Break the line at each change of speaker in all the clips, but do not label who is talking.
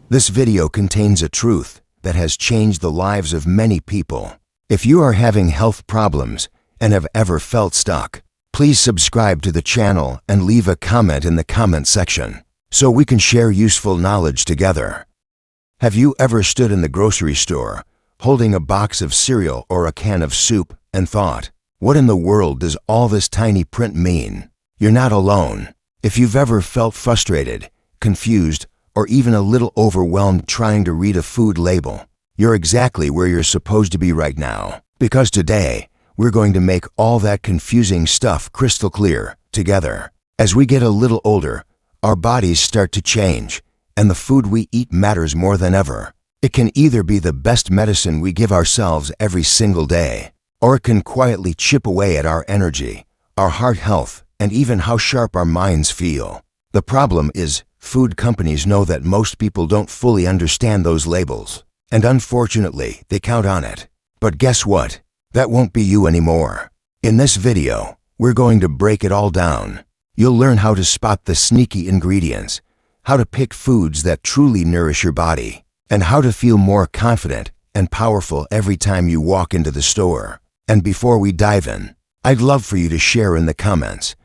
This video contains a truth that has changed the lives of many people. If you are having health problems and have ever felt stuck, please subscribe to the channel and leave a comment in the comment section so we can share useful knowledge together. Have you ever stood in the grocery store holding a box of cereal or a can of soup and thought, what in the world does all this tiny print mean? You're not alone. If you've ever felt frustrated, confused, or even a little overwhelmed trying to read a food label, you're exactly where you're supposed to be right now. Because today, we're going to make all that confusing stuff crystal clear together. As we get a little older, our bodies start to change, and the food we eat matters more than ever. It can either be the best medicine we give ourselves every single day, or it can quietly chip away at our energy, our heart health, and even how sharp our minds feel. The problem is, food companies know that most people don't fully understand those labels, and unfortunately, they count on it. But guess what? That won't be you anymore. In this video, we're going to break it all down. You'll learn how to spot the sneaky ingredients, how to pick foods that truly nourish your body, and how to feel more confident and powerful every time you walk into the store. And before we dive in, I'd love for you to share in the comments,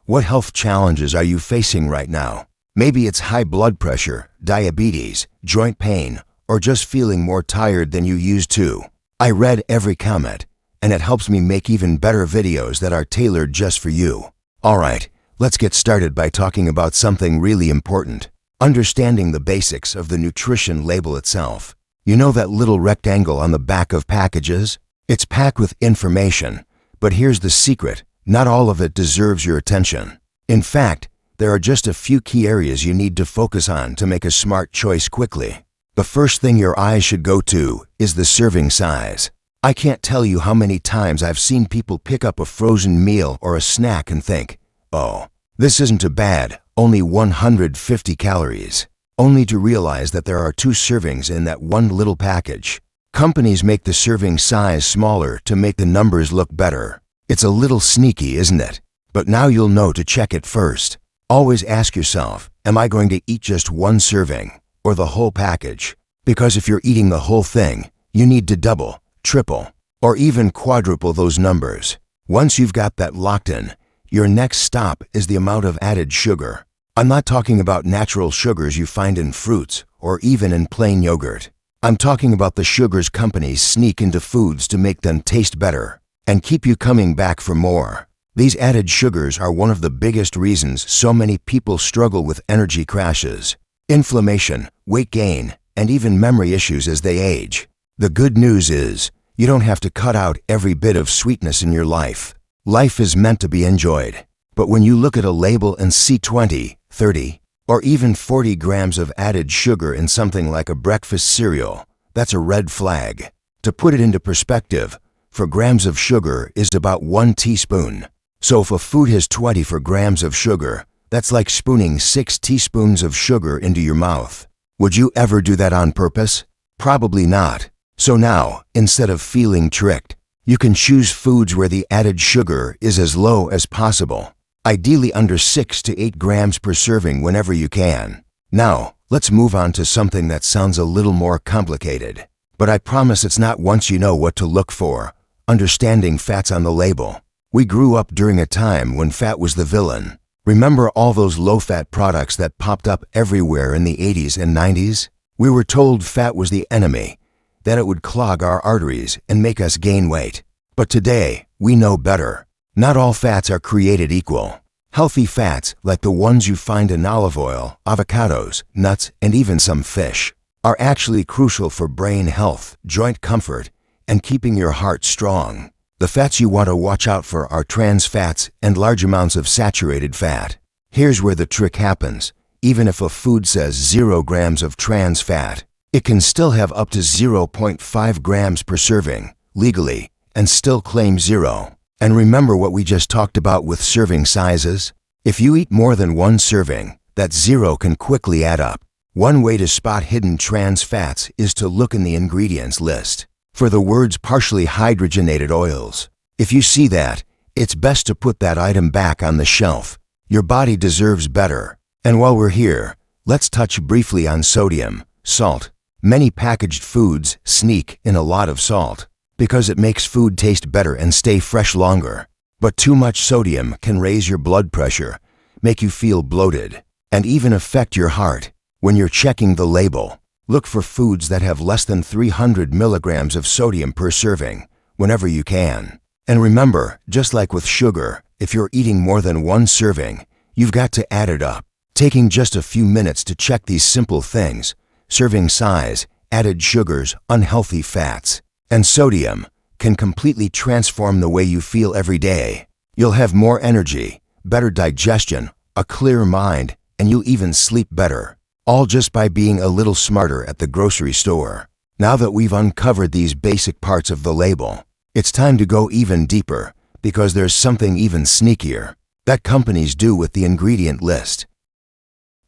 what health challenges are you facing right now? Maybe it's high blood pressure, diabetes, joint pain, or just feeling more tired than you used to. I read every comment, and it helps me make even better videos that are tailored just for you. Alright, let's get started by talking about something really important. Understanding the basics of the nutrition label itself. You know that little rectangle on the back of packages? It's packed with information, but here's the secret, not all of it deserves your attention. In fact, there are just a few key areas you need to focus on to make a smart choice quickly. The first thing your eyes should go to is the serving size. I can't tell you how many times I've seen people pick up a frozen meal or a snack and think, oh, this isn't too bad, only 150 calories, only to realize that there are 2 servings in that one little package. Companies make the serving size smaller to make the numbers look better. It's a little sneaky, isn't it? But now you'll know to check it first. Always ask yourself, am I going to eat just 1 serving or the whole package? Because if you're eating the whole thing, you need to double, triple, or even quadruple those numbers. Once you've got that locked in, your next stop is the amount of added sugar. I'm not talking about natural sugars you find in fruits or even in plain yogurt. I'm talking about the sugars companies sneak into foods to make them taste better and keep you coming back for more. These added sugars are one of the biggest reasons so many people struggle with energy crashes, inflammation, weight gain, and even memory issues as they age. The good news is, you don't have to cut out every bit of sweetness in your life. Life is meant to be enjoyed. But when you look at a label and see 20, 30, or even 40 grams of added sugar in something like a breakfast cereal, that's a red flag. To put it into perspective, 4 grams of sugar is about 1 teaspoon. So if a food has 24 grams of sugar, that's like spooning 6 teaspoons of sugar into your mouth. Would you ever do that on purpose? Probably not. So now, instead of feeling tricked, you can choose foods where the added sugar is as low as possible, ideally under 6 to 8 grams per serving whenever you can. Now, let's move on to something that sounds a little more complicated. But I promise it's not once you know what to look for. Understanding fats on the label. We grew up during a time when fat was the villain. Remember all those low-fat products that popped up everywhere in the 80s and 90s? We were told fat was the enemy, that it would clog our arteries and make us gain weight. But today, we know better. Not all fats are created equal. Healthy fats, like the ones you find in olive oil, avocados, nuts, and even some fish, are actually crucial for brain health, joint comfort, and keeping your heart strong. The fats you want to watch out for are trans fats and large amounts of saturated fat. Here's where the trick happens. Even if a food says 0 grams of trans fat, it can still have up to 0.5 grams per serving, legally, and still claim 0. And remember what we just talked about with serving sizes? If you eat more than 1 serving, that 0 can quickly add up. One way to spot hidden trans fats is to look in the ingredients list for the words partially hydrogenated oils. If you see that, it's best to put that item back on the shelf. Your body deserves better. And while we're here, let's touch briefly on sodium, Salt. Many packaged foods sneak in a lot of salt because it makes food taste better and stay fresh longer. But too much sodium can raise your blood pressure, make you feel bloated, and even affect your heart. When you're checking the label, look for foods that have less than 300 milligrams of sodium per serving whenever you can. And remember, just like with sugar, if you're eating more than one serving, you've got to add it up. Taking just a few minutes to check these simple things: serving size, added sugars, unhealthy fats, and sodium, can completely transform the way you feel every day. You'll have more energy, better digestion, a clear mind, and you'll even sleep better, all just by being a little smarter at the grocery store. Now that we've uncovered these basic parts of the label, it's time to go even deeper, because there's something even sneakier that companies do with the ingredient list.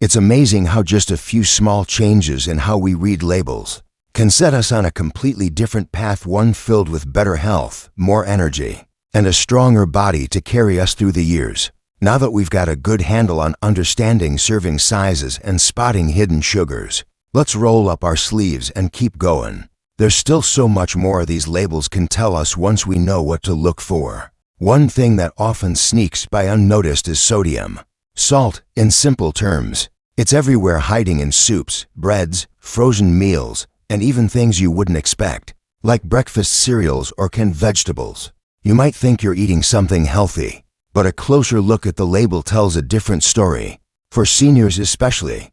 It's amazing how just a few small changes in how we read labels can set us on a completely different path, one filled with better health, more energy, and a stronger body to carry us through the years. Now that we've got a good handle on understanding serving sizes and spotting hidden sugars, let's roll up our sleeves and keep going. There's still so much more these labels can tell us once we know what to look for. One thing that often sneaks by unnoticed is sodium. Salt, in simple terms. It's everywhere, hiding in soups, breads, frozen meals, and even things you wouldn't expect, like breakfast cereals or canned vegetables. You might think you're eating something healthy, but a closer look at the label tells a different story. For seniors especially,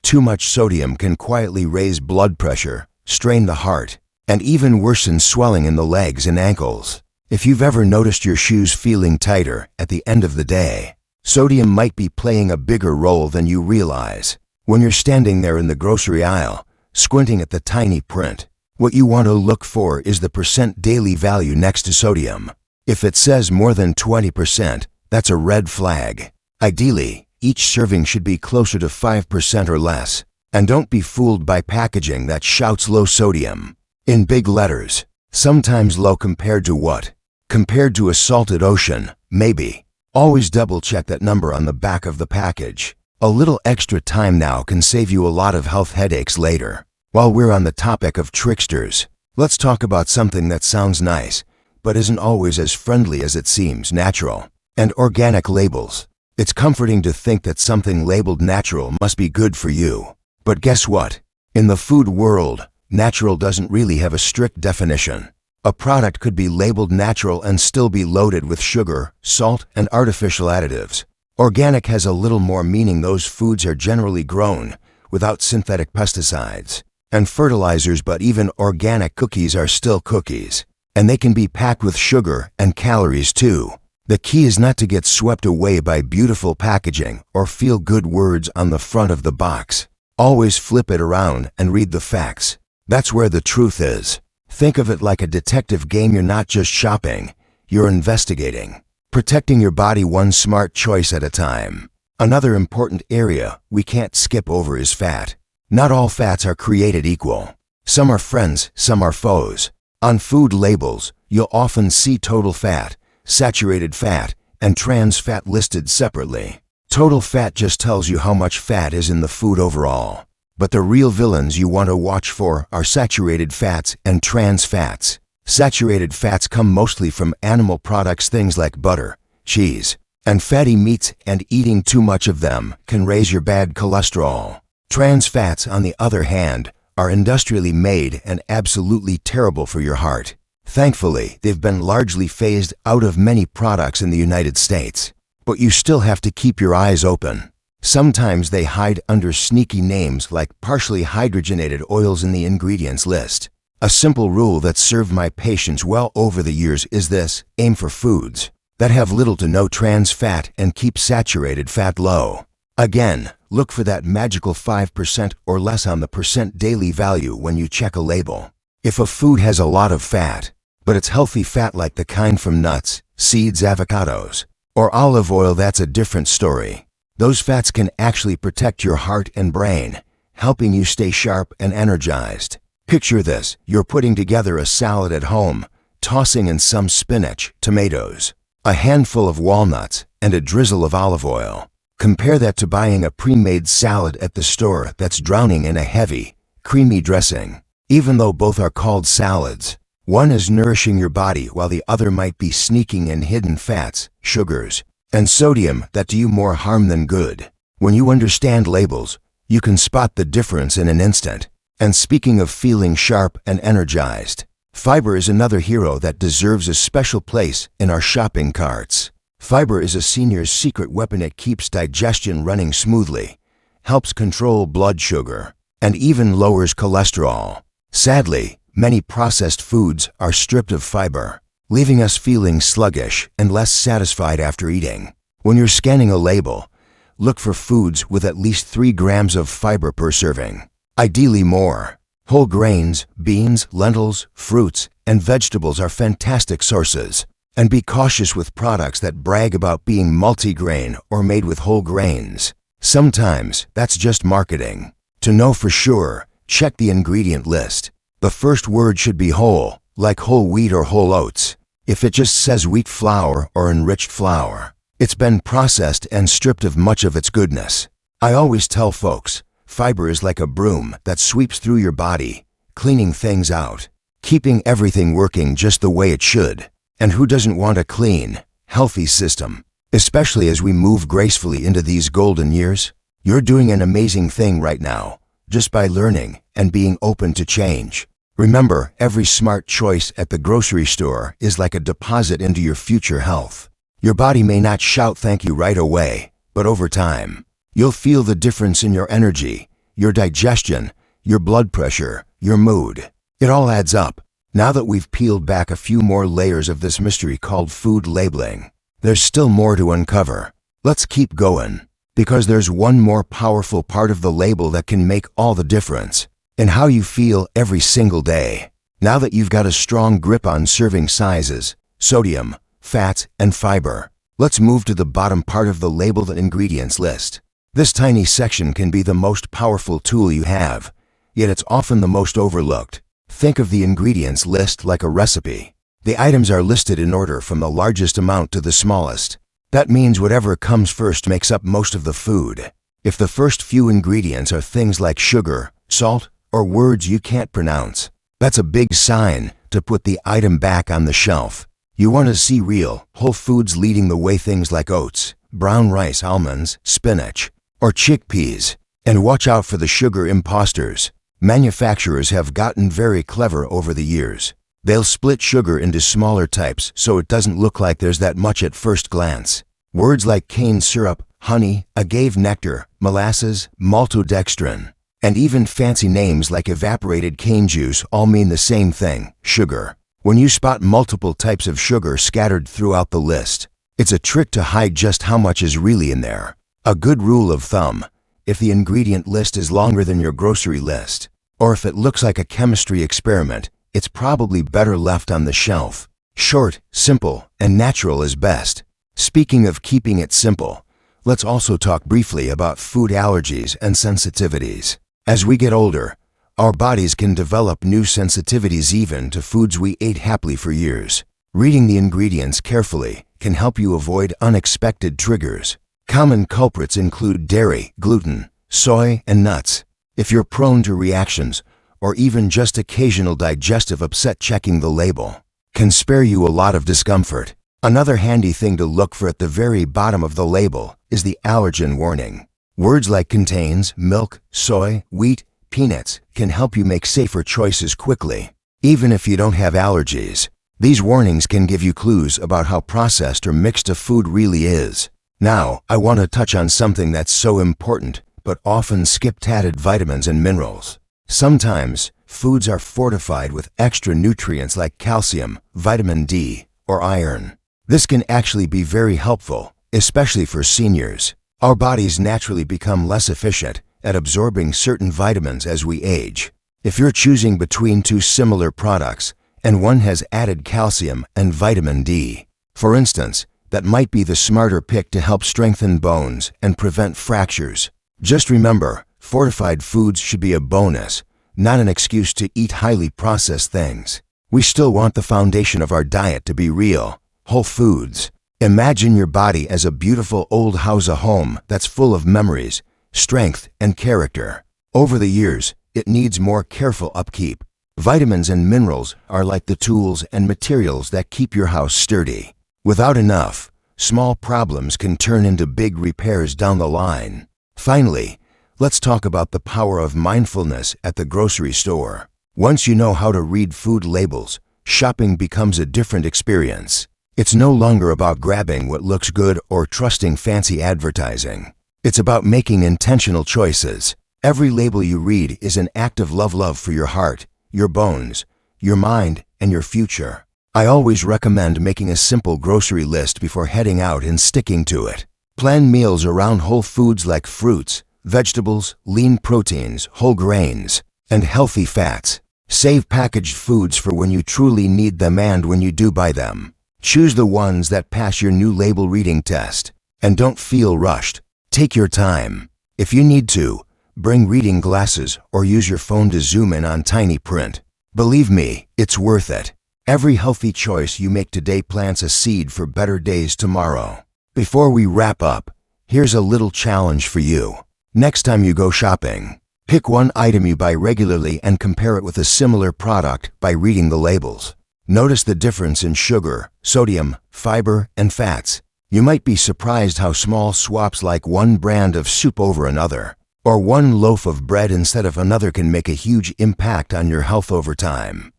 too much sodium can quietly raise blood pressure, strain the heart, and even worsen swelling in the legs and ankles. If you've ever noticed your shoes feeling tighter at the end of the day, sodium might be playing a bigger role than you realize. When you're standing there in the grocery aisle, squinting at the tiny print, what you want to look for is the percent daily value next to sodium. If it says more than 20%, that's a red flag. Ideally, each serving should be closer to 5% or less. And don't be fooled by packaging that shouts low sodium in big letters. Sometimes low compared to what? Compared to a salted ocean, maybe. Always double check that number on the back of the package. A little extra time now can save you a lot of health headaches later. While we're on the topic of tricksters, let's talk about something that sounds nice, but isn't always as friendly as it seems: natural and organic labels. It's comforting to think that something labeled natural must be good for you. But guess what? In the food world, natural doesn't really have a strict definition. A product could be labeled natural and still be loaded with sugar, salt, and artificial additives. Organic has a little more meaning. Those foods are generally grown without synthetic pesticides and fertilizers, but even organic cookies are still cookies, and they can be packed with sugar and calories too. The key is not to get swept away by beautiful packaging or feel-good words on the front of the box. Always flip it around and read the facts. That's where the truth is. Think of it like a detective game. You're not just shopping, you're investigating, protecting your body one smart choice at a time. Another important area we can't skip over is fat. Not all fats are created equal. Some are friends, some are foes. On food labels, you'll often see total fat, saturated fat, and trans fat listed separately. Total fat just tells you how much fat is in the food overall. But the real villains you want to watch for are saturated fats and trans fats. Saturated fats come mostly from animal products, things like butter, cheese, and fatty meats, and eating too much of them can raise your bad cholesterol. Trans fats, on the other hand, are industrially made and absolutely terrible for your heart. Thankfully, they've been largely phased out of many products in the United States. But you still have to keep your eyes open. Sometimes they hide under sneaky names like partially hydrogenated oils in the ingredients list. A simple rule that's served my patients well over the years is this: aim for foods that have little to no trans fat and keep saturated fat low. Again, look for that magical 5% or less on the percent daily value when you check a label. If a food has a lot of fat, but it's healthy fat like the kind from nuts, seeds, avocados, or olive oil, that's a different story. Those fats can actually protect your heart and brain, helping you stay sharp and energized. Picture this: you're putting together a salad at home, tossing in some spinach, tomatoes, a handful of walnuts, and a drizzle of olive oil. Compare that to buying a pre-made salad at the store that's drowning in a heavy, creamy dressing. Even though both are called salads, one is nourishing your body while the other might be sneaking in hidden fats, sugars, and sodium that do you more harm than good. When you understand labels, you can spot the difference in an instant. And speaking of feeling sharp and energized, fiber is another hero that deserves a special place in our shopping carts. Fiber is a senior's secret weapon. It keeps digestion running smoothly, helps control blood sugar, and even lowers cholesterol. Sadly, many processed foods are stripped of fiber, leaving us feeling sluggish and less satisfied after eating. When you're scanning a label, look for foods with at least 3 grams of fiber per serving, ideally more. Whole grains, beans, lentils, fruits, and vegetables are fantastic sources. And be cautious with products that brag about being multigrain or made with whole grains. Sometimes that's just marketing. To know for sure, check the ingredient list. The first word should be whole, like whole wheat or whole oats. If it just says wheat flour or enriched flour, it's been processed and stripped of much of its goodness. I always tell folks, fiber is like a broom that sweeps through your body, cleaning things out, keeping everything working just the way it should. And who doesn't want a clean, healthy system? Especially as we move gracefully into these golden years. You're doing an amazing thing right now, just by learning and being open to change. Remember, every smart choice at the grocery store is like a deposit into your future health. Your body may not shout thank you right away, but over time, you'll feel the difference in your energy, your digestion, your blood pressure, your mood. It all adds up. Now that we've peeled back a few more layers of this mystery called food labeling, there's still more to uncover. Let's keep going, because there's one more powerful part of the label that can make all the difference in how you feel every single day. Now that you've got a strong grip on serving sizes, sodium, fats, and fiber, let's move to the bottom part of the label, the ingredients list. This tiny section can be the most powerful tool you have, yet it's often the most overlooked. Think of the ingredients list like a recipe. The items are listed in order from the largest amount to the smallest. That means whatever comes first makes up most of the food. If the first few ingredients are things like sugar, salt, or words you can't pronounce, that's a big sign to put the item back on the shelf. You want to see real, whole foods leading the way, things like oats, brown rice, almonds, spinach, or chickpeas. And watch out for the sugar imposters. Manufacturers have gotten very clever over the years. They'll split sugar into smaller types so it doesn't look like there's that much at first glance. Words like cane syrup, honey, agave nectar, molasses, maltodextrin, and even fancy names like evaporated cane juice all mean the same thing, sugar. When you spot multiple types of sugar scattered throughout the list, it's a trick to hide just how much is really in there. A good rule of thumb: if the ingredient list is longer than your grocery list, or if it looks like a chemistry experiment, it's probably better left on the shelf. Short, simple, and natural is best. Speaking of keeping it simple, let's also talk briefly about food allergies and sensitivities. As we get older, our bodies can develop new sensitivities even to foods we ate happily for years. Reading the ingredients carefully can help you avoid unexpected triggers. Common culprits include dairy, gluten, soy, and nuts. If you're prone to reactions, or even just occasional digestive upset, checking the label can spare you a lot of discomfort. Another handy thing to look for at the very bottom of the label is the allergen warning. Words like contains, milk, soy, wheat, peanuts can help you make safer choices quickly. Even if you don't have allergies, these warnings can give you clues about how processed or mixed a food really is. Now, I want to touch on something that's so important, but often skipped: added vitamins and minerals. Sometimes, foods are fortified with extra nutrients like calcium, vitamin D, or iron. This can actually be very helpful, especially for seniors. Our bodies naturally become less efficient at absorbing certain vitamins as we age. If you're choosing between two similar products, and one has added calcium and vitamin D, for instance, that might be the smarter pick to help strengthen bones and prevent fractures. Just remember, fortified foods should be a bonus, not an excuse to eat highly processed things. We still want the foundation of our diet to be real, whole foods. Imagine your body as a beautiful old house, a home that's full of memories, strength, and character. Over the years, it needs more careful upkeep. Vitamins and minerals are like the tools and materials that keep your house sturdy. Without enough, small problems can turn into big repairs down the line. Finally, let's talk about the power of mindfulness at the grocery store. Once you know how to read food labels, shopping becomes a different experience. It's no longer about grabbing what looks good or trusting fancy advertising. It's about making intentional choices. Every label you read is an act of love for your heart, your bones, your mind, and your future. I always recommend making a simple grocery list before heading out and sticking to it. Plan meals around whole foods like fruits, vegetables, lean proteins, whole grains, and healthy fats. Save packaged foods for when you truly need them and when you do buy them. Choose the ones that pass your new label reading test. And don't feel rushed. Take your time. If you need to, bring reading glasses or use your phone to zoom in on tiny print. Believe me, it's worth it. Every healthy choice you make today plants a seed for better days tomorrow. Before we wrap up, here's a little challenge for you. Next time you go shopping, pick one item you buy regularly and compare it with a similar product by reading the labels. Notice the difference in sugar, sodium, fiber, and fats. You might be surprised how small swaps like one brand of soup over another, or one loaf of bread instead of another can make a huge impact on your health over time.